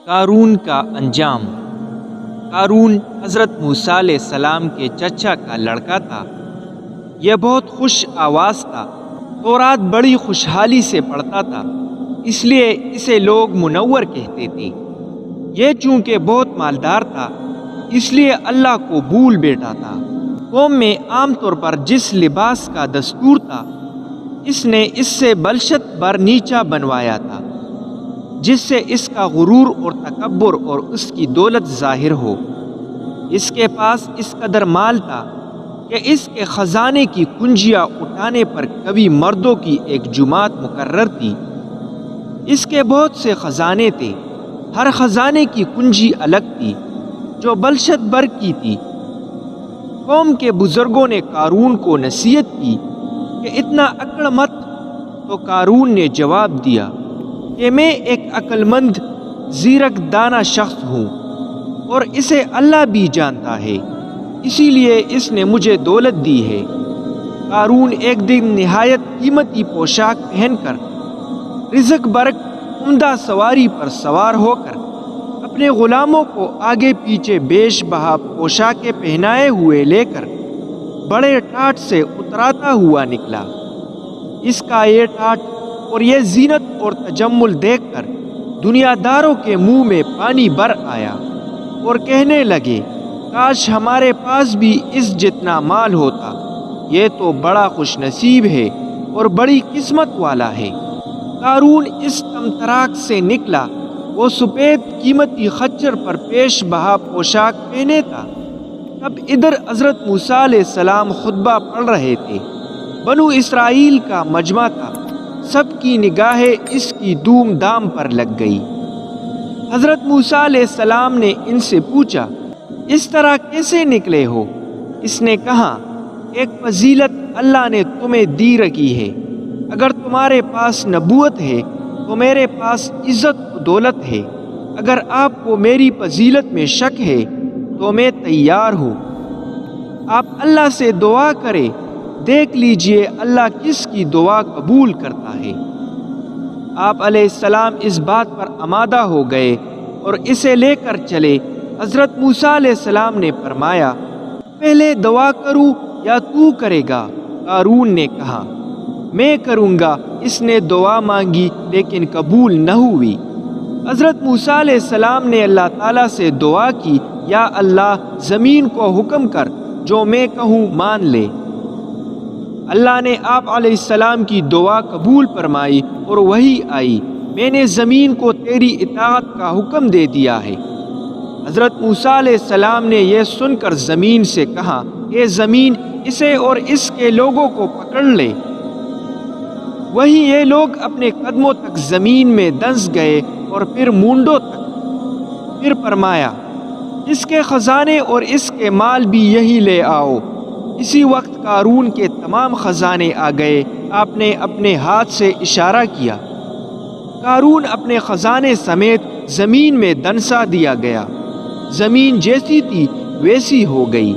قارون کا انجام۔ قارون حضرت موسیٰ علیہ السلام کے چچا کا لڑکا تھا۔ یہ بہت خوش آواز تھا، تورات بڑی خوشحالی سے پڑھتا تھا، اس لیے اسے لوگ منور کہتے تھے۔ یہ چونکہ بہت مالدار تھا، اس لیے اللہ کو بھول بیٹھا تھا۔ قوم میں عام طور پر جس لباس کا دستور تھا، اس نے اس سے بلشت بر نیچا بنوایا تھا، جس سے اس کا غرور اور تکبر اور اس کی دولت ظاہر ہو۔ اس کے پاس اس قدر مال تھا کہ اس کے خزانے کی کنجیاں اٹھانے پر کبھی مردوں کی ایک جماعت مقرر تھی۔ اس کے بہت سے خزانے تھے، ہر خزانے کی کنجی الگ تھی جو بلشت بر کی تھی۔ قوم کے بزرگوں نے قارون کو نصیحت کی کہ اتنا اکڑ مت، تو قارون نے جواب دیا کہ میں ایک عقل مند زیرک دانہ شخص ہوں، اور اسے اللہ بھی جانتا ہے، اسی لیے اس نے مجھے دولت دی ہے۔ قارون ایک دن نہایت قیمتی پوشاک پہن کر، رزق برق عمدہ سواری پر سوار ہو کر، اپنے غلاموں کو آگے پیچھے بیش بہا پوشاکیں پہنائے ہوئے لے کر بڑے ٹاٹ سے اتراتا ہوا نکلا۔ اس کا یہ ٹاٹ اور یہ زینت اور تجمل دیکھ کر دنیا داروں کے منہ میں پانی بر آیا اور کہنے لگے، کاش ہمارے پاس بھی اس جتنا مال ہوتا، یہ تو بڑا خوش نصیب ہے اور بڑی قسمت والا ہے۔ قارون اس طمطراق سے نکلا، وہ سفید قیمتی خچر پر پیش بہا پوشاک پہنے تھا۔ تب ادھر حضرت موسیٰ علیہ السلام خطبہ پڑھ رہے تھے۔ بنو اسرائیل کا مجمع تھا، سب کی نگاہیں اس کی دھوم دھام پر لگ گئی۔ حضرت موسیٰ علیہ السلام نے ان سے پوچھا، اس طرح کیسے نکلے ہو؟ اس نے کہا، ایک فضیلت اللہ نے تمہیں دی رکھی ہے۔ اگر تمہارے پاس نبوت ہے تو میرے پاس عزت و دولت ہے۔ اگر آپ کو میری فضیلت میں شک ہے تو میں تیار ہوں۔ آپ اللہ سے دعا کریں، دیکھ لیجئے اللہ کس کی دعا قبول کرتا ہے۔ آپ علیہ السلام اس بات پر آمادہ ہو گئے اور اسے لے کر چلے۔ حضرت موسیٰ علیہ السلام نے فرمایا، پہلے دعا کروں یا تو کرے گا؟ قارون نے کہا، میں کروں گا۔ اس نے دعا مانگی لیکن قبول نہ ہوئی۔ حضرت موسیٰ علیہ السلام نے اللہ تعالیٰ سے دعا کی، یا اللہ زمین کو حکم کر جو میں کہوں مان لے۔ اللہ نے آپ علیہ السلام کی دعا قبول فرمائی اور وحی آئی، میں نے زمین کو تیری اطاعت کا حکم دے دیا ہے۔ حضرت موسیٰ علیہ السلام نے یہ سن کر زمین سے کہا، اے زمین، اسے اور اس کے لوگوں کو پکڑ لے۔ وہیں یہ لوگ اپنے قدموں تک زمین میں دنس گئے اور پھر مونڈوں تک۔ پھر فرمایا، اس کے خزانے اور اس کے مال بھی یہی لے آؤ۔ اسی وقت قارون کے تمام خزانے آ گئے۔ آپ نے اپنے ہاتھ سے اشارہ کیا، قارون اپنے خزانے سمیت زمین میں دنسا دیا گیا۔ زمین جیسی تھی ویسی ہو گئی۔